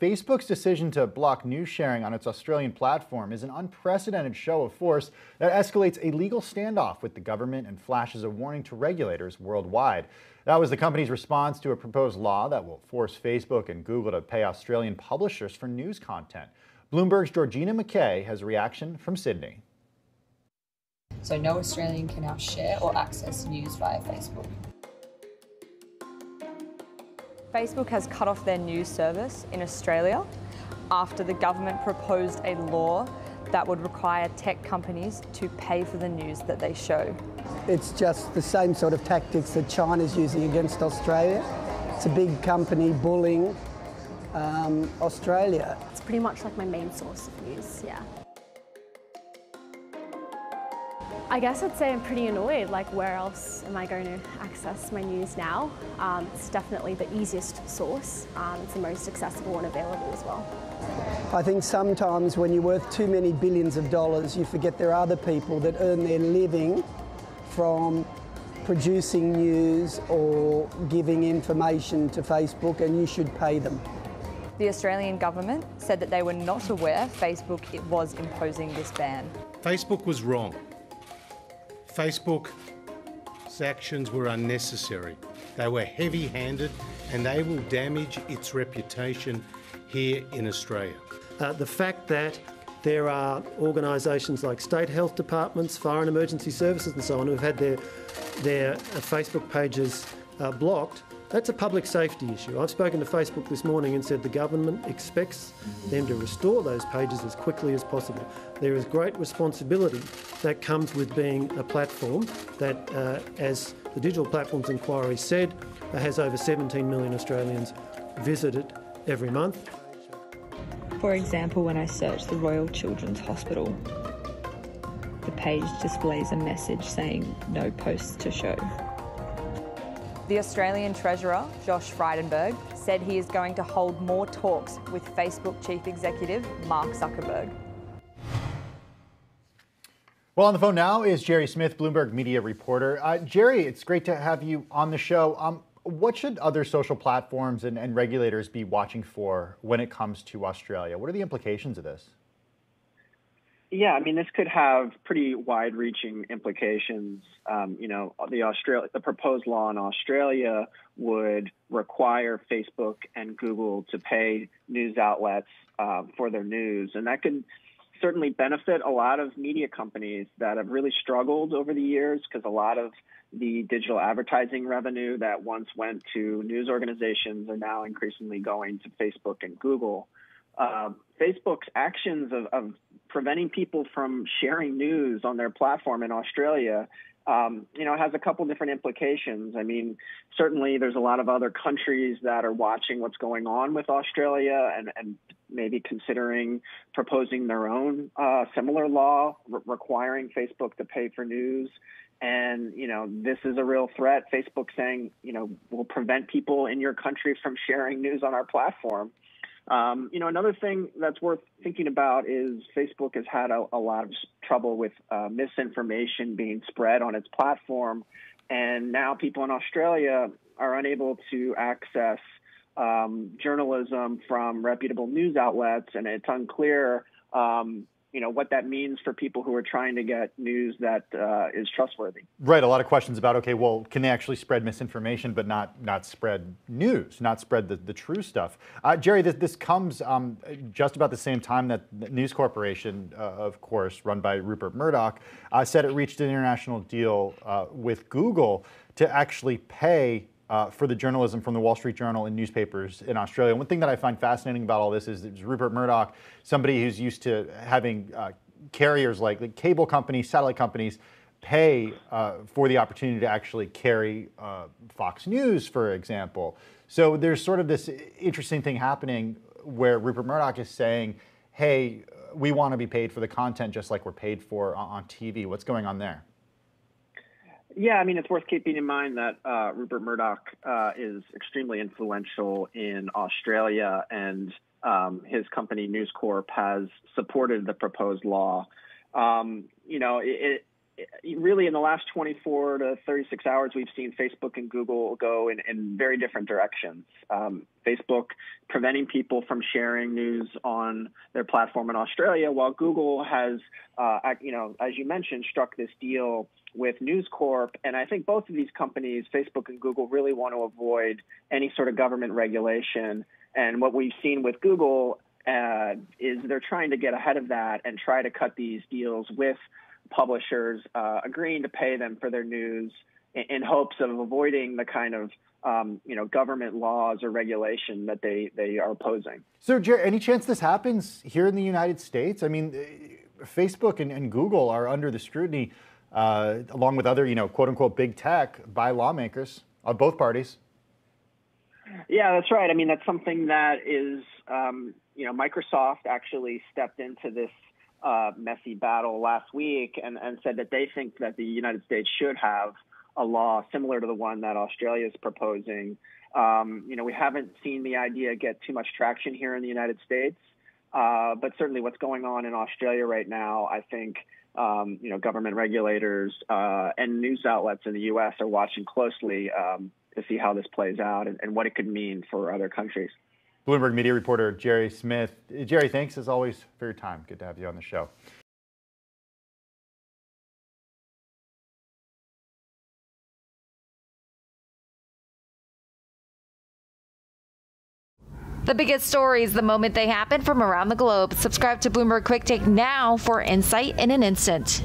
Facebook's decision to block news sharing on its Australian platform is an unprecedented show of force that escalates a legal standoff with the government and flashes a warning to regulators worldwide. That was the company's response to a proposed law that will force Facebook and Google to pay Australian publishers for news content. Bloomberg's Georgina McKay has a reaction from Sydney. So no Australian can now share or access news via Facebook. Facebook has cut off their news service in Australia after the government proposed a law that would require tech companies to pay for the news that they show. It's just the same sort of tactics that China's using against Australia. It's a big company bullying Australia. It's pretty much like my main source of news, yeah. I guess I'd say I'm pretty annoyed, like where else am I going to access my news now? It's definitely the easiest source. It's the most accessible and available as well. I think sometimes when you're worth too many billions of dollars, you forget there are other people that earn their living from producing news or giving information to Facebook, and you should pay them. The Australian government said that they were not aware Facebook was imposing this ban. Facebook was wrong. Facebook's actions were unnecessary. They were heavy-handed and they will damage its reputation here in Australia. The fact that there are organisations like state health departments, fire and emergency services and so on who have had their Facebook pages blocked, that's a public safety issue. I've spoken to Facebook this morning and said the government expects them to restore those pages as quickly as possible. There is great responsibility that comes with being a platform that, as the Digital Platforms Inquiry said, has over 17 million Australians visit it every month. For example, when I search the Royal Children's Hospital, the page displays a message saying no posts to show. The Australian Treasurer, Josh Frydenberg, said he is going to hold more talks with Facebook Chief Executive Mark Zuckerberg. Well, on the phone now is Jerry Smith, Bloomberg media reporter. Jerry, it's great to have you on the show. What should other social platforms and regulators be watching for when it comes to Australia? What are the implications of this? Yeah, I mean, this could have pretty wide-reaching implications. The proposed law in Australia would require Facebook and Google to pay news outlets for their news, and that could certainly benefit a lot of media companies that have really struggled over the years because a lot of the digital advertising revenue that once went to news organizations are now increasingly going to Facebook and Google. Facebook's actions of preventing people from sharing news on their platform in Australia, has a couple different implications. I mean, certainly there's a lot of other countries that are watching what's going on with Australia and maybe considering proposing their own similar law requiring Facebook to pay for news. And, this is a real threat. Facebook saying, we'll prevent people in your country from sharing news on our platform. Another thing that's worth thinking about is Facebook has had a lot of trouble with misinformation being spread on its platform. And now people in Australia are unable to access journalism from reputable news outlets. And it's unclear, what that means for people who are trying to get news that is trustworthy. Right. A lot of questions about, okay, well, can they actually spread misinformation but not spread news, not spread the true stuff? Jerry, this comes just about the same time that the News Corporation, of course, run by Rupert Murdoch, said it reached an international deal with Google to actually pay for the journalism from the Wall Street Journal and newspapers in Australia. One thing that I find fascinating about all this is Rupert Murdoch, somebody who's used to having carriers like cable companies, satellite companies, pay for the opportunity to actually carry Fox News, for example. So there's sort of this interesting thing happening where Rupert Murdoch is saying, hey, we want to be paid for the content just like we're paid for on TV. What's going on there? Yeah, I mean, it's worth keeping in mind that Rupert Murdoch is extremely influential in Australia, and his company News Corp has supported the proposed law. really in the last 24 to 36 hours, we've seen Facebook and Google go in very different directions. Facebook preventing people from sharing news on their platform in Australia, while Google has, as you mentioned, struck this deal with News Corp. And I think both of these companies, Facebook and Google, really want to avoid any sort of government regulation. And what we've seen with Google is they're trying to get ahead of that and try to cut these deals with publishers, agreeing to pay them for their news in hopes of avoiding the kind of government laws or regulation that they are opposing. So, Jerry, any chance this happens here in the United States? I mean, Facebook and Google are under the scrutiny, along with other, quote unquote, big tech by lawmakers of both parties. Yeah, that's right. I mean, that's something that is, Microsoft actually stepped into this messy battle last week and said that they think that the United States should have a law similar to the one that Australia is proposing. We haven't seen the idea get too much traction here in the United States, but certainly what's going on in Australia right now, I think, government regulators and news outlets in the U.S. are watching closely to see how this plays out and what it could mean for other countries. Bloomberg media reporter Jerry Smith. Jerry, thanks as always for your time. Good to have you on the show. The biggest stories the moment they happen from around the globe. Subscribe to Bloomberg Quick Take now for insight in an instant.